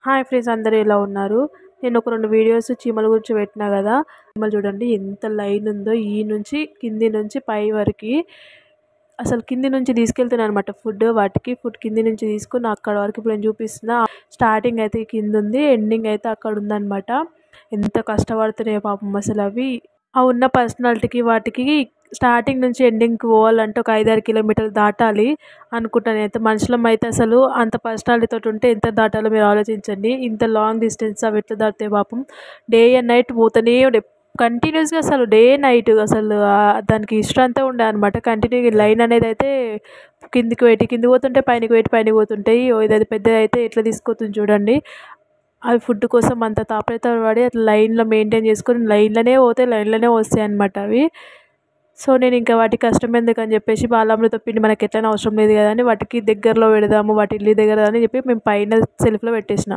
Hi friends, అందరూ ఎలా ఉన్నారు? నేను ఒక 2 వీడియోస్ చీమల గురించి పెట్టినా కదా. చీమలు చూడండి ఎంత లైన్ ఉందో, ఈ నుంచి కింది నుంచి పై వరకు. అసలు కింది నుంచి తీసుకెళ్తున్నాను అనమాట ఫుడ్ కింది నుంచి తీసుకుని అక్కడ వరకు ఇప్పుడు నేను చూపిస్తున్నా. స్టార్టింగ్ అయితే కింద ఉంది, ఎండింగ్ అయితే అక్కడ ఉందన్నమాట. ఎంత కష్టపడుతున్నాయో పాపం అసలు అవి. ఆ ఉన్న పర్సనాలిటీకి వాటికి స్టార్టింగ్ నుంచి ఎండింగ్కి పోవాలంటే ఒక 5-6 కిలోమీటర్లు దాటాలి అనుకుంటాను. అయితే మనుషులం అయితే అసలు అంత పర్సనాలిటీతో ఉంటే ఎంత దాటాలో మీరు ఆలోచించండి. ఇంత లాంగ్ డిస్టెన్స్ అవి ఎట్లా దాటుతాయి పాపం. డే అండ్ నైట్ పోతూనే ఉండే కంటిన్యూస్గా, అసలు డే నైట్ అసలు దానికి ఇష్టంతో ఉండే అనమాట. కంటిన్యూగా లైన్ అనేది అయితే కిందికి పోతుంటే పైనకి పోతుంటాయి. ఇది పెద్దది అయితే ఎట్లా తీసుకుపోతుంది చూడండి. అవి ఫుడ్ కోసం అంత తాపత్రయపడి అట్లా లైన్లో మెయింటైన్ చేసుకొని లైన్లోనే పోతాయి, లైన్లోనే వస్తాయి అనమాట అవి. సో నేను ఇంకా వాటికి కష్టం ఎందుకని చెప్పేసి బాలామృత పిండి మనకి ఎట్లైనా అవసరం లేదు కదా అని వాటికి దగ్గరలో పెడదాము, వాటి ఇల్లు దగ్గర అని చెప్పి మేము పైన సెల్ఫ్లో పెట్టేసిన.